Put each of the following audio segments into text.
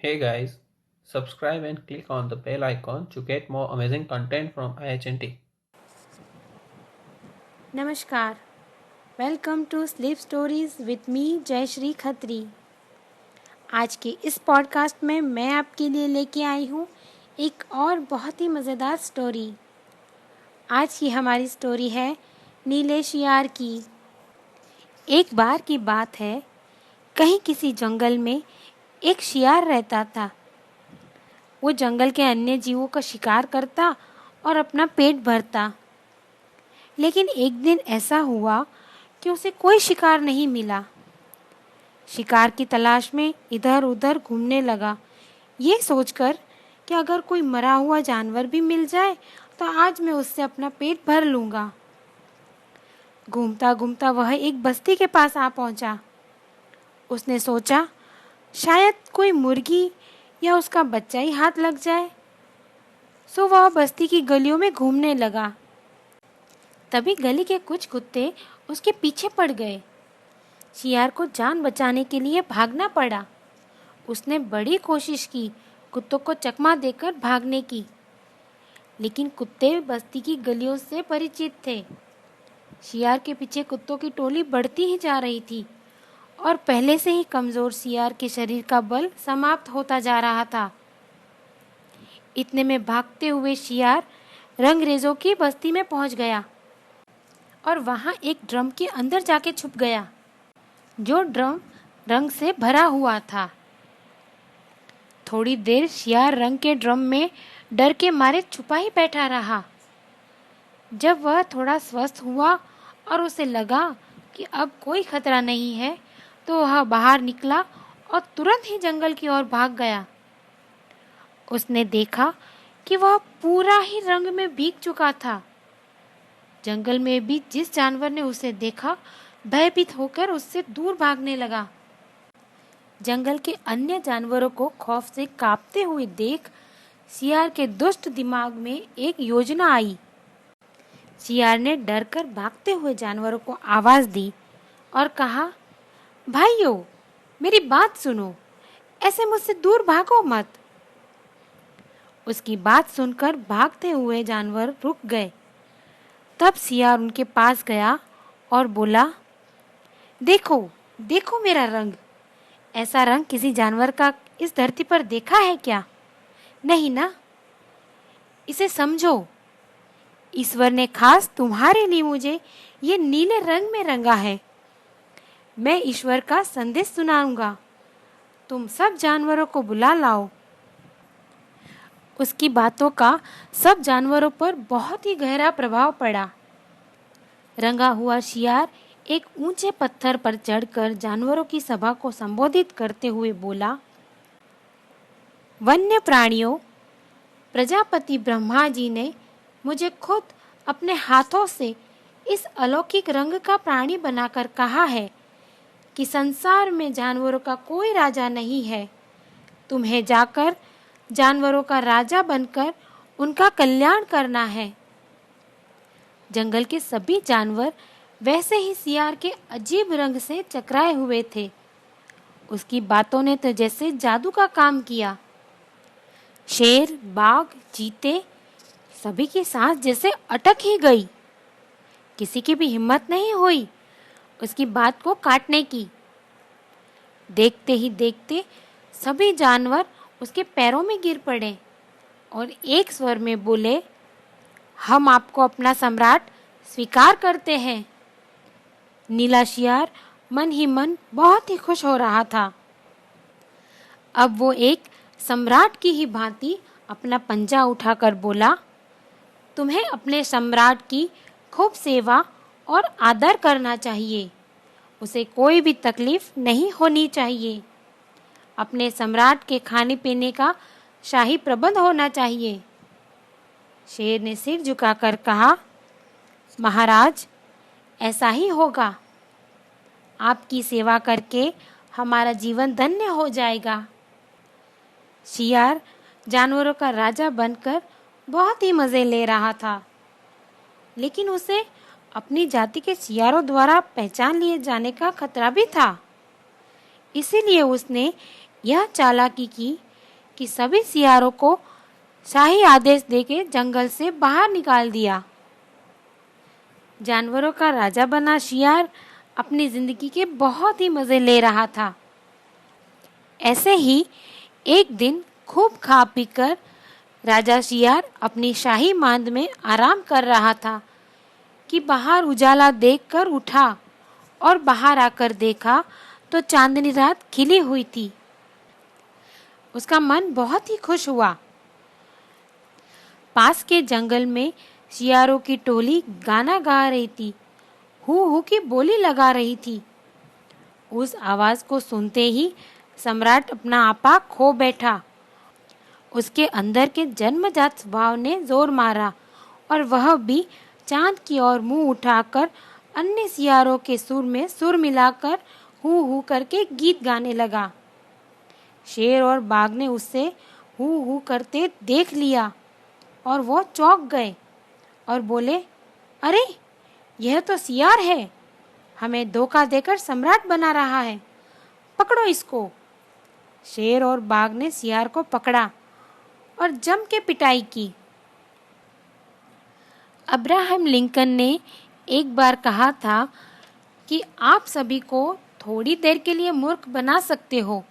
Hey guys, subscribe and click on the bell icon to get more amazing content from IHNT. नमस्कार। Welcome to sleep stories with me Jayshree Khatri. आज के इस podcast में मैं आपके लिए लेके आई हूँ एक और बहुत ही मज़ेदार स्टोरी। आज की हमारी स्टोरी है नीले शियार की। एक बार की बात है, कहीं किसी जंगल में एक शियार रहता था। वो जंगल के अन्य जीवों का शिकार करता और अपना पेट भरता। लेकिन एक दिन ऐसा हुआ कि उसे कोई शिकार नहीं मिला। शिकार की तलाश में इधर उधर घूमने लगा, ये सोचकर कि अगर कोई मरा हुआ जानवर भी मिल जाए तो आज मैं उससे अपना पेट भर लूँगा। घूमता घूमता वह एक बस्ती के पास आ पहुँचा। उसने सोचा शायद कोई मुर्गी या उसका बच्चा ही हाथ लग जाए। सो वह बस्ती की गलियों में घूमने लगा। तभी गली के कुछ कुत्ते उसके पीछे पड़ गए। शियार को जान बचाने के लिए भागना पड़ा। उसने बड़ी कोशिश की कुत्तों को चकमा देकर भागने की, लेकिन कुत्ते बस्ती की गलियों से परिचित थे। शियार के पीछे कुत्तों की टोली बढ़ती ही जा रही थी और पहले से ही कमजोर शियार के शरीर का बल समाप्त होता जा रहा था। इतने में भागते हुए शियार रंगरेजों की बस्ती में पहुंच गया और वहां एक ड्रम के अंदर जाके छुप गया, जो ड्रम रंग से भरा हुआ था। थोड़ी देर शियार रंग के ड्रम में डर के मारे छुपा ही बैठा रहा। जब वह थोड़ा स्वस्थ हुआ और उसे लगा कि अब कोई खतरा नहीं है, तो वह बाहर निकला और तुरंत ही जंगल की ओर भाग गया। उसने देखा कि वह पूरा ही रंग में भीग चुका था। जंगल में भी जिस जानवर ने उसे देखा, भयभीत होकर उससे दूर भागने लगा। जंगल के अन्य जानवरों को खौफ से कांपते हुए देख शियार के दुष्ट दिमाग में एक योजना आई। शियार ने डरकर भागते हुए जानवरों को आवाज दी और कहा, भाइयों, मेरी बात सुनो, ऐसे मुझसे दूर भागो मत। उसकी बात सुनकर भागते हुए जानवर रुक गए। तब शियार उनके पास गया और बोला, देखो देखो मेरा रंग। ऐसा रंग किसी जानवर का इस धरती पर देखा है क्या? नहीं ना। इसे समझो, ईश्वर ने खास तुम्हारे लिए मुझे ये नीले रंग में रंगा है। मैं ईश्वर का संदेश सुनाऊंगा। तुम सब जानवरों को बुला लाओ। उसकी बातों का सब जानवरों पर बहुत ही गहरा प्रभाव पड़ा। रंगा हुआ शियार एक ऊंचे पत्थर पर चढ़कर जानवरों की सभा को संबोधित करते हुए बोला, वन्य प्राणियों, प्रजापति ब्रह्मा जी ने मुझे खुद अपने हाथों से इस अलौकिक रंग का प्राणी बनाकर कहा है कि संसार में जानवरों का कोई राजा नहीं है। तुम्हें जाकर जानवरों का राजा बनकर उनका कल्याण करना है। जंगल के सभी जानवर वैसे ही शियार के अजीब रंग से चकराए हुए थे। उसकी बातों ने तो जैसे जादू का काम किया। शेर, बाघ, चीते, सभी की सांस जैसे अटक ही गई। किसी की भी हिम्मत नहीं हुई उसकी बात को काटने की। देखते ही देखते सभी जानवर उसके पैरों में गिर पड़े और एक स्वर में बोले, हम आपको अपना सम्राट स्वीकार करते हैं। नीला शियार मन ही मन बहुत ही खुश हो रहा था। अब वो एक सम्राट की ही भांति अपना पंजा उठाकर बोला, तुम्हें अपने सम्राट की खूब सेवा और आदर करना चाहिए। उसे कोई भी तकलीफ नहीं होनी चाहिए। अपने सम्राट के खाने पीने का शाही प्रबंध होना चाहिए। शेर ने सिर झुकाकर कहा, महाराज, ऐसा ही होगा। आपकी सेवा करके हमारा जीवन धन्य हो जाएगा। शियार जानवरों का राजा बनकर बहुत ही मज़े ले रहा था, लेकिन उसे अपनी जाति के शियारों द्वारा पहचान लिए जाने का खतरा भी था। इसीलिए उसने यह चालाकी की कि सभी सियारों को शाही आदेश देके जंगल से बाहर निकाल दिया। जानवरों का राजा बना शियार अपनी जिंदगी के बहुत ही मजे ले रहा था। ऐसे ही एक दिन खूब खा पीकर राजा शियार अपनी शाही मांद में आराम कर रहा था कि बाहर उजाला देखकर उठा और बाहर आकर देखा तो चांदनी रात खिली हुई थी। उसका मन बहुत ही खुश हुआ। पास के जंगल में शियारों की टोली गाना गा रही थी, हू हू की बोली लगा रही थी। उस आवाज को सुनते ही सम्राट अपना आपा खो बैठा। उसके अंदर के जन्मजात स्वभाव ने जोर मारा और वह भी चांद की ओर मुंह उठाकर अन्य सियारों के सुर में सुर मिलाकर हू हू करके गीत गाने लगा। शेर और बाघ ने उससे हू हू करते देख लिया और वो चौंक गए और बोले, अरे यह तो सियार है, हमें धोखा देकर सम्राट बना रहा है, पकड़ो इसको। शेर और बाघ ने सियार को पकड़ा और जम के पिटाई की। अब्राहम लिंकन ने एक बार कहा था कि आप सभी को थोड़ी देर के लिए मूर्ख बना सकते हो,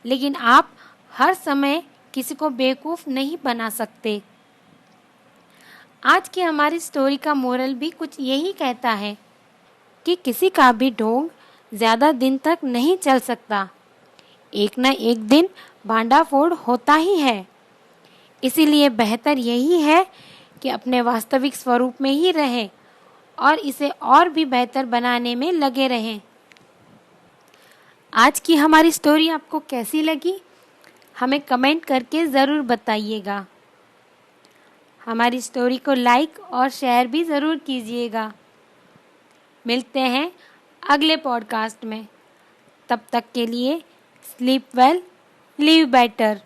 लेकिन आप हर समय किसी को बेवकूफ़ नहीं बना सकते। आज की हमारी स्टोरी का मोरल भी कुछ यही कहता है कि किसी का भी ढोंग ज़्यादा दिन तक नहीं चल सकता। एक न एक दिन भांडाफोड़ होता ही है। इसीलिए बेहतर यही है कि अपने वास्तविक स्वरूप में ही रहें और इसे और भी बेहतर बनाने में लगे रहें। आज की हमारी स्टोरी आपको कैसी लगी, हमें कमेंट करके ज़रूर बताइएगा। हमारी स्टोरी को लाइक और शेयर भी ज़रूर कीजिएगा। मिलते हैं अगले पॉडकास्ट में। तब तक के लिए स्लीप वेल, लिव बेटर।